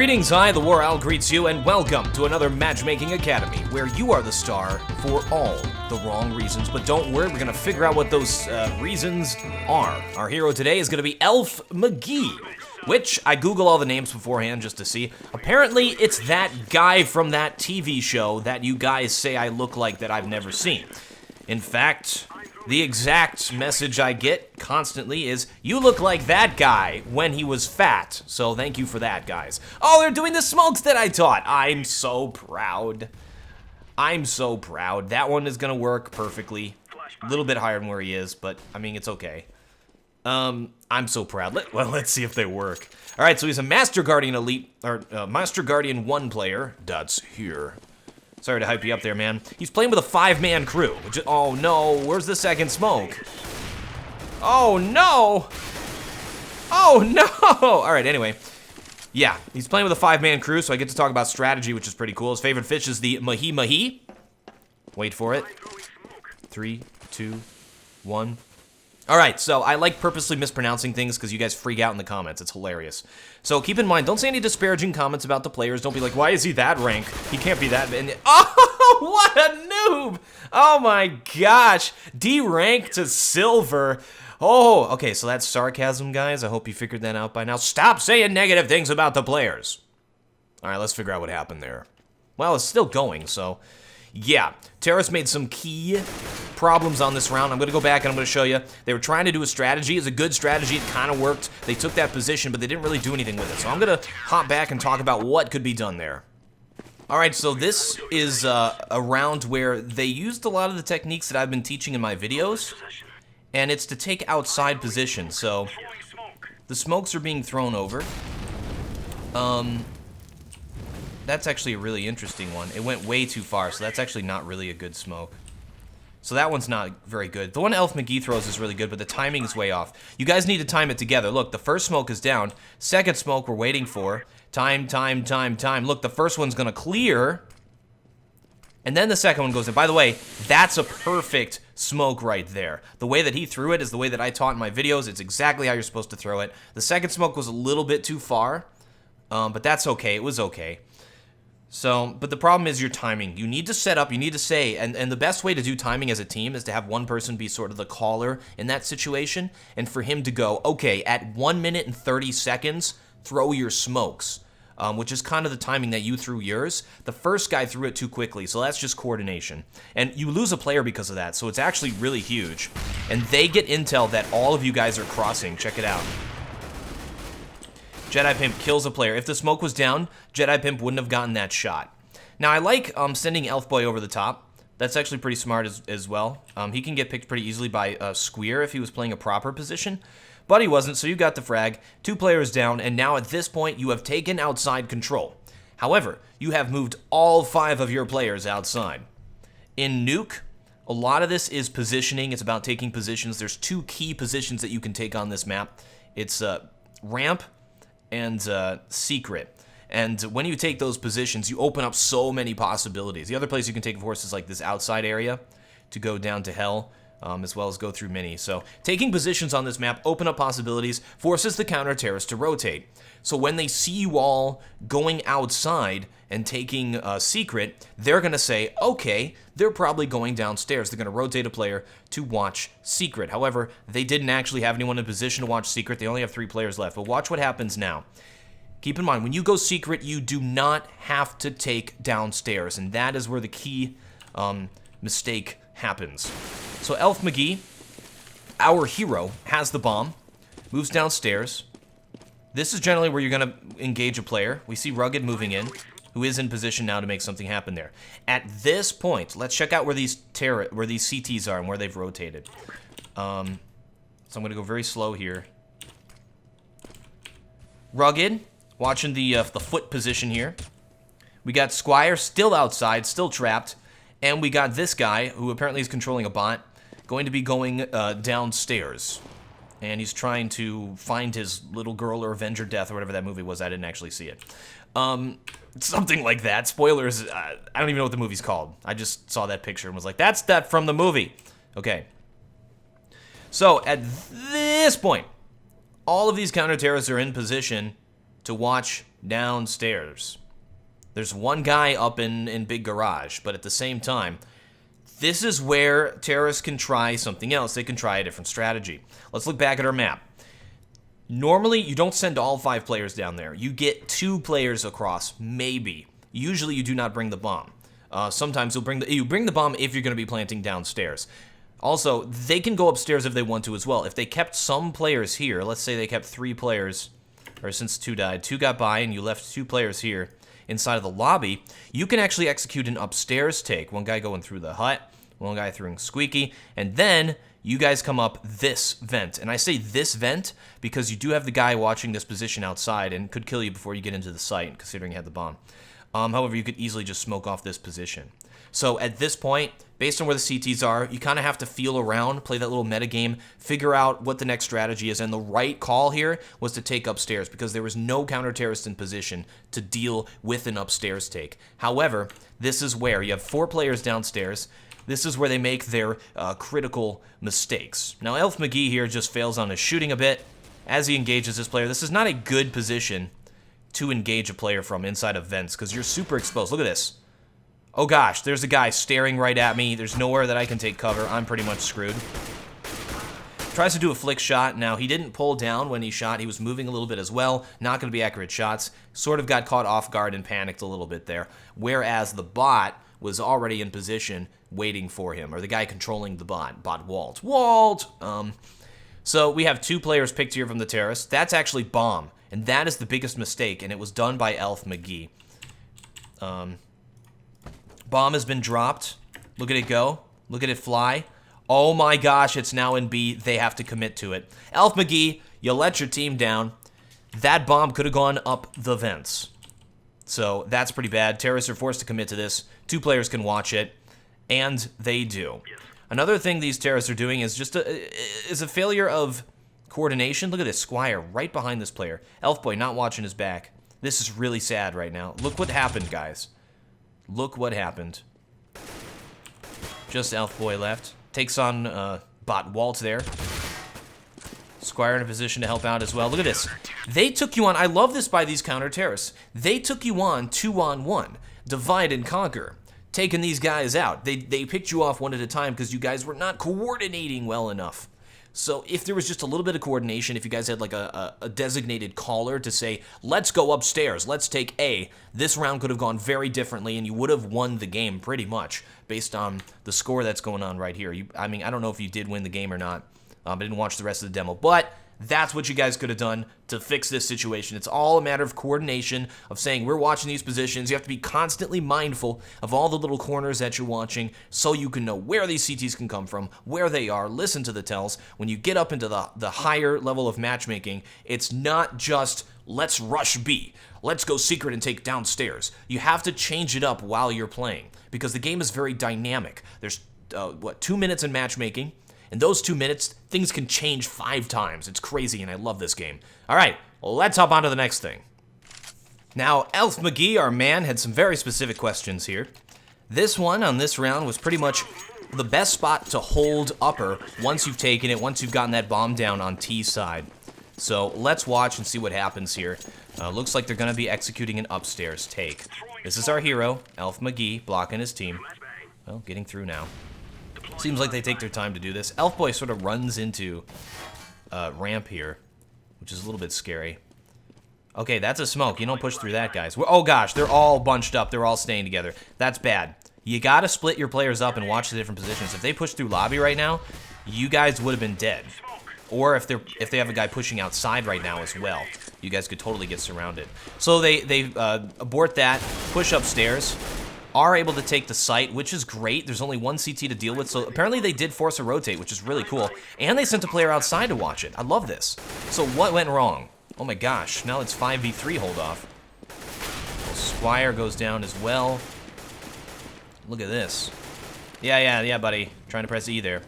Greetings, I, TheWarOwl, greets you, and welcome to another Matchmaking Academy, where you are the star for all the wrong reasons. But don't worry, we're going to figure out what those reasons are. Our hero today is going to be Elf McGee, which I Google all the names beforehand just to see. Apparently, it's that guy from that TV show that you guys say I look like that I've never seen. In fact, the exact message I get constantly is, you look like that guy when he was fat. So thank you for that, guys. Oh, they're doing the smokes that I taught. I'm so proud. I'm so proud. That one is gonna work perfectly. A little bit higher than where he is, but I mean, it's okay. I'm so proud. Let's see if they work. All right, so he's a Master Guardian Elite, or Master Guardian 1 player. That's here. Sorry to hype you up there, man. He's playing with a 5-man crew. Oh no, where's the second smoke? Oh no! Oh no! Alright, anyway. Yeah, he's playing with a 5-man crew, so I get to talk about strategy, which is pretty cool. His favorite fish is the mahi-mahi. Wait for it. 3, 2, 1. Alright, so I like purposely mispronouncing things because you guys freak out in the comments. It's hilarious. So keep in mind, don't say any disparaging comments about the players. Don't be like, why is he that rank? He can't be that. Oh, what a noob! Oh my gosh. D-rank to silver. Oh, okay, so that's sarcasm, guys. I hope you figured that out by now. Stop saying negative things about the players. Alright, let's figure out what happened there. Well, it's still going, so... yeah, Terrace made some key problems on this round. I'm going to go back and I'm going to show you. They were trying to do a strategy. It's a good strategy. It kind of worked. They took that position, but they didn't really do anything with it. So I'm going to hop back and talk about what could be done there. All right, so this is a round where they used a lot of the techniques that I've been teaching in my videos, and it's to take outside position. So the smokes are being thrown over. That's actually a really interesting one. It went way too far, so that's actually not really a good smoke. So that one's not very good. The one Elf McGee throws is really good, but the timing is way off. You guys need to time it together. Look, the first smoke is down. Second smoke we're waiting for. Time, time, time, time. Look, the first one's gonna clear. And then the second one goes in. By the way, that's a perfect smoke right there. The way that he threw it is the way that I taught in my videos. It's exactly how you're supposed to throw it. The second smoke was a little bit too far, but that's okay. It was okay. So, but the problem is your timing. You need to set up, you need to say, and the best way to do timing as a team is to have one person be sort of the caller in that situation, and for him to go, okay, at 1 minute and 30 seconds, throw your smokes, which is kind of the timing that you threw yours. The first guy threw it too quickly, so that's just coordination. And you lose a player because of that, so it's actually really huge. And they get intel that all of you guys are crossing. Check it out. Jedi Pimp kills a player. If the smoke was down, Jedi Pimp wouldn't have gotten that shot. Now, I like sending Elf Boy over the top. That's actually pretty smart as well. He can get picked pretty easily by Squeer if he was playing a proper position, but he wasn't, so you got the frag. 2 players down, and now at this point, you have taken outside control. However, you have moved all 5 of your players outside. In Nuke, a lot of this is positioning. It's about taking positions. There's 2 key positions that you can take on this map. It's ramp and secret. And when you take those positions, you open up so many possibilities. The other place you can take, of course, is like this outside area to go down to hell, as well as go through mini. So taking positions on this map open up possibilities, forces the counter-terrorists to rotate. So when they see you all going outside and taking a secret, they're going to say, okay, they're probably going downstairs. They're going to rotate a player to watch secret. However, they didn't actually have anyone in position to watch secret. They only have 3 players left. But watch what happens now. Keep in mind, when you go secret, you do not have to take downstairs. And that is where the key mistake happens. So Elf McGee, our hero, has the bomb, moves downstairs. This is generally where you're going to engage a player. We see Rugged moving in, who is in position now to make something happen there. At this point, let's check out where these CTs are and where they've rotated. So I'm going to go very slow here. Rugged, watching the foot position here. We got Squire still outside, still trapped. And we got this guy, who apparently is controlling a bot, going to be going downstairs. And he's trying to find his little girl or avenge her death or whatever that movie was. I didn't actually see it. Something like that. Spoilers. I don't even know what the movie's called. I just saw that picture and was like, that's that from the movie. Okay. So at this point, all of these counter-terrorists are in position to to watch downstairs. There's one guy up in big garage, but at the same time, this is where terrorists can try something else. They can try a different strategy. Let's look back at our map. Normally, you don't send all 5 players down there. You get 2 players across, maybe. Usually, you do not bring the bomb. Sometimes you bring the bomb if you're going to be planting downstairs. Also, they can go upstairs if they want to as well. If they kept some players here, let's say they kept 3 players, or since 2 died, 2 got by and you left 2 players here inside of the lobby, you can actually execute an upstairs take. One guy going through the hut, one guy throwing squeaky, and then you guys come up this vent. And I say this vent because you do have the guy watching this position outside and could kill you before you get into the site, considering you had the bomb. However, you could easily just smoke off this position. So at this point, based on where the CTs are, you kind of have to feel around, play that little meta game, figure out what the next strategy is. And the right call here was to take upstairs because there was no counter-terrorist in position to deal with an upstairs take. However, this is where you have 4 players downstairs. This is where they make their critical mistakes. Now, Elf McGee here just fails on his shooting a bit as he engages this player. This is not a good position to engage a player from inside of vents because you're super exposed. Look at this. Oh gosh, there's a guy staring right at me. There's nowhere that I can take cover. I'm pretty much screwed. Tries to do a flick shot. Now, he didn't pull down when he shot. He was moving a little bit as well. Not going to be accurate shots. Sort of got caught off guard and panicked a little bit there. Whereas the bot was already in position waiting for him. Or the guy controlling the bot. Bot Walt. Walt! So we have 2 players picked here from the terrorists. That's actually Bomb. And that is the biggest mistake. And it was done by Elf McGee. Bomb has been dropped. Look at it go. Look at it fly. Oh my gosh, it's now in B. They have to commit to it. Elf McGee, you let your team down. That bomb could have gone up the vents. So that's pretty bad. Terrorists are forced to commit to this. 2 players can watch it, and they do. Another thing these terrorists are doing is just a failure of coordination. Look at this Squire right behind this player. Elf Boy not watching his back. This is really sad right now. Look what happened, guys. Look what happened. Just Elf Boy left. Takes on Bot Walt there. Squire in a position to help out as well. Look at this. They took you on. I love this by these counter-terrorists. They took you on 2-on-1. Divide and conquer. Taking these guys out. They picked you off one at a time because you guys were not coordinating well enough. So if there was just a little bit of coordination, if you guys had like a designated caller to say, let's go upstairs, let's take A, this round could have gone very differently and you would have won the game pretty much based on the score that's going on right here. I mean, I don't know if you did win the game or not. I didn't watch the rest of the demo, but that's what you guys could have done to fix this situation. It's all a matter of coordination, of saying we're watching these positions. You have to be constantly mindful of all the little corners that you're watching so you can know where these CTs can come from, where they are, listen to the tells. When you get up into the higher level of matchmaking, it's not just let's rush B, let's go secret and take downstairs. You have to change it up while you're playing because the game is very dynamic. There's, 2 minutes in matchmaking. In those 2 minutes, things can change 5 times. It's crazy, and I love this game. All right, let's hop on to the next thing. Now, Elf McGee, our man, had some very specific questions here. This one on this round was pretty much the best spot to hold upper once you've taken it, once you've gotten that bomb down on T side. So let's watch and see what happens here. Looks like they're going to be executing an upstairs take. This is our hero, Elf McGee, blocking his team. Well, getting through now. Seems like they take their time to do this. Elf Boy sort of runs into ramp here, which is a little bit scary. Okay, that's a smoke. You don't push through that, guys. Oh gosh, they're all bunched up. They're all staying together. That's bad. You gotta split your players up and watch the different positions. If they push through lobby right now, you guys would have been dead. Or if they have a guy pushing outside right now as well, you guys could totally get surrounded. So they abort that, push upstairs. Are able to take the site, which is great. There's only 1 CT to deal with, so apparently they did force a rotate, which is really cool. And they sent a player outside to watch it. I love this. So what went wrong? Oh my gosh, now it's 5v3 hold off. Squire goes down as well. Look at this. Yeah, buddy. Trying to press E there.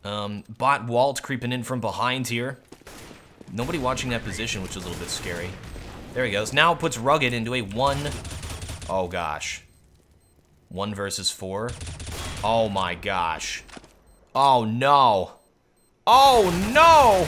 Bot Walt creeping in from behind here. Nobody watching that position, which is a little bit scary. There he goes. Now puts Rugged into a 1... Oh gosh. 1 versus 4. Oh my gosh. Oh no. Oh no!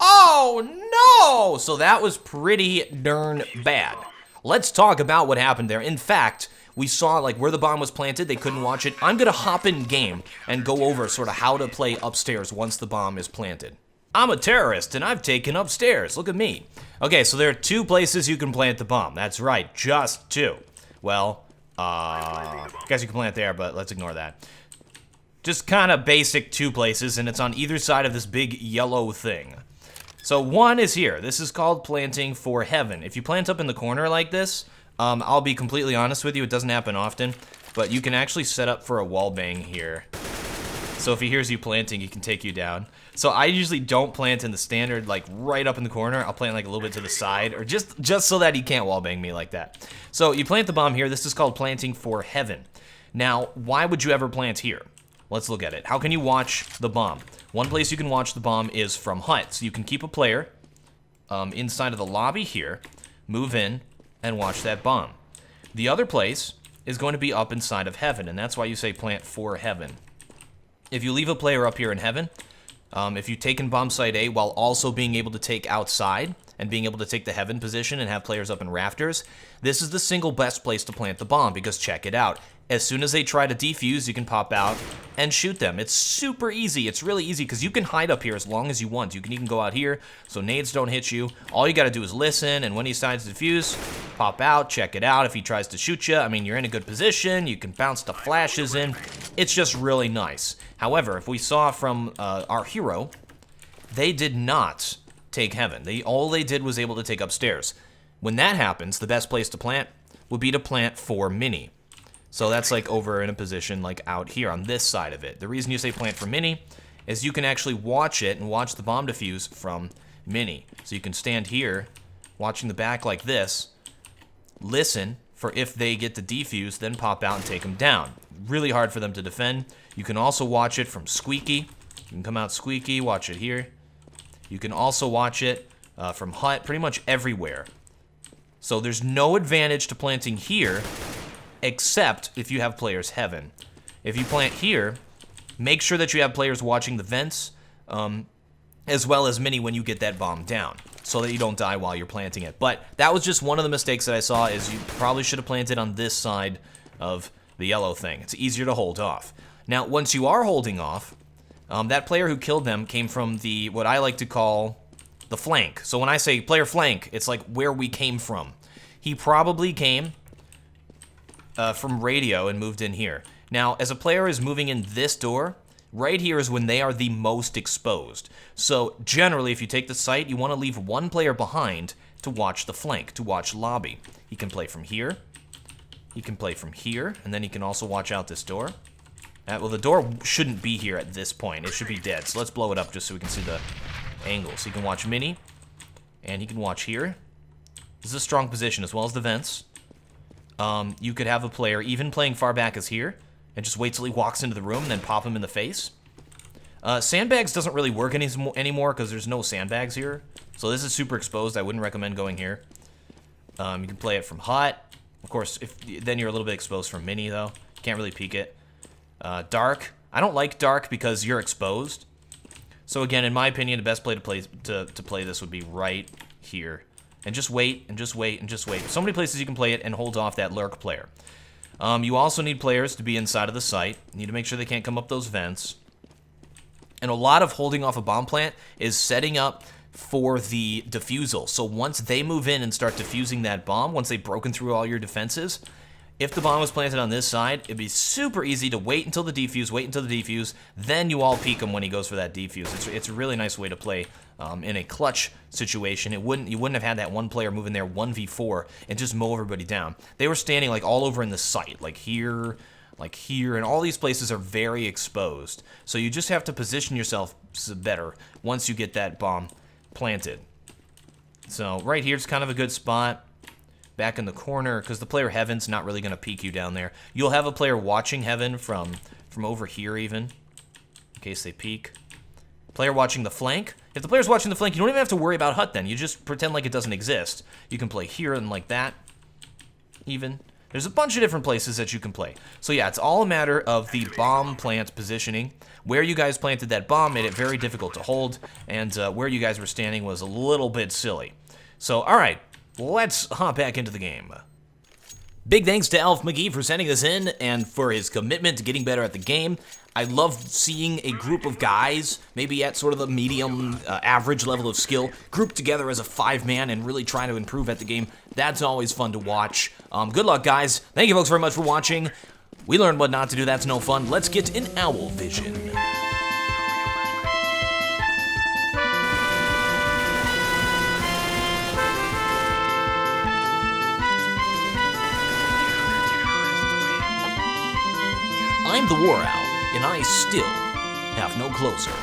Oh, no! So that was pretty darn bad. Let's talk about what happened there. In fact, we saw like where the bomb was planted. They couldn't watch it. I'm going to hop in game and go over sort of how to play upstairs once the bomb is planted. I'm a terrorist, and I've taken upstairs. Look at me. Okay, so there are 2 places you can plant the bomb. That's right, just 2. Well, I guess you can plant there, but let's ignore that. Just kind of basic 2 places, and it's on either side of this big yellow thing. So 1 is here. This is called planting for heaven. If you plant up in the corner like this, I'll be completely honest with you, it doesn't happen often, but you can actually set up for a wall bang here. So if he hears you planting, he can take you down. So I usually don't plant in the standard, like right up in the corner. I'll plant like a little bit to the side, or just so that he can't wallbang me like that. So you plant the bomb here. This is called planting for heaven. Now, why would you ever plant here? Let's look at it. How can you watch the bomb? One place you can watch the bomb is from hut. So you can keep a player inside of the lobby here, move in, and watch that bomb. The other place is going to be up inside of heaven, and that's why you say plant for heaven. If you leave a player up here in heaven, if you've taken bomb site A while also being able to take outside and being able to take the heaven position and have players up in rafters, this is the single best place to plant the bomb because check it out. As soon as they try to defuse, you can pop out and shoot them. It's super easy. It's really easy because you can hide up here as long as you want. You can even go out here so nades don't hit you. All you got to do is listen, and when he decides to defuse, pop out, check it out. If he tries to shoot you, I mean, you're in a good position. You can bounce the flashes in. It's just really nice. However, if we saw from our hero, they did not take heaven. All they did was able to take upstairs. When that happens, the best place to plant would be to plant for mini. So that's like over in a position like out here on this side of it. The reason you say plant for mini is you can actually watch it and watch the bomb defuse from mini. So you can stand here watching the back like this, listen for if they get to defuse, then pop out and take them down. Really hard for them to defend. You can also watch it from squeaky. You can come out squeaky, watch it here. You can also watch it from hut, pretty much everywhere. So there's no advantage to planting here except if you have players heaven. If you plant here, make sure that you have players watching the vents, as well as mini when you get that bomb down, so that you don't die while you're planting it. But that was just one of the mistakes that I saw, is you probably should have planted on this side of the yellow thing. It's easier to hold off. Now, once you are holding off, that player who killed them came from the, what I like to call, the flank. So when I say player flank, it's like where we came from. He probably came from radio and moved in here. Now, as a player is moving in this door, right here is when they are the most exposed. So generally, if you take the site, you want to leave one player behind to watch the flank, to watch lobby. He can play from here. He can play from here, and then he can also watch out this door. Well, the door shouldn't be here at this point. It should be dead. So let's blow it up just so we can see the angles. He can watch mini, and he can watch here. This is a strong position, as well as the vents. You could have a player even playing far back as here, and just wait till he walks into the room and then pop him in the face. Sandbags doesn't really work anymore because there's no sandbags here. So this is super exposed. I wouldn't recommend going here. You can play it from hot. Of course, then you're a little bit exposed from mini, though. You can't really peek it. Dark. I don't like dark because you're exposed. So again, in my opinion, the best play to play this would be right here. And just wait, and just wait, and just wait. So many places you can play it and hold off that lurk player. You also need players to be inside of the site. You need to make sure they can't come up those vents. And a lot of holding off a bomb plant is setting up for the defusal. So once they move in and start defusing that bomb, once they've broken through all your defenses, if the bomb was planted on this side, it'd be super easy to wait until the defuse, then you all peek him when he goes for that defuse. It's a really nice way to play in a clutch situation. You wouldn't have had that one player moving there 1v4 and just mow everybody down. They were standing like all over in the site, like here, and all these places are very exposed. So you just have to position yourself better once you get that bomb planted. So right here is kind of a good spot. Back in the corner, because the player heaven's not really going to peek you down there. You'll have a player watching heaven from over here even, in case they peek. Player watching the flank. If the player's watching the flank, you don't even have to worry about hut then. You just pretend like it doesn't exist. You can play here and like that, even. There's a bunch of different places that you can play. So yeah, it's all a matter of the bomb plant positioning. Where you guys planted that bomb made it very difficult to hold, and where you guys were standing was a little bit silly. So, alright, let's hop back into the game. Big thanks to Elf McGee for sending this in and for his commitment to getting better at the game. I love seeing a group of guys, maybe at sort of the medium, average level of skill, grouped together as a 5-man and really trying to improve at the game. That's always fun to watch. Good luck, guys. Thank you folks very much for watching. We learned what not to do, that's no fun. Let's get in owl vision. I'm TheWarOwl, and I still have no closer.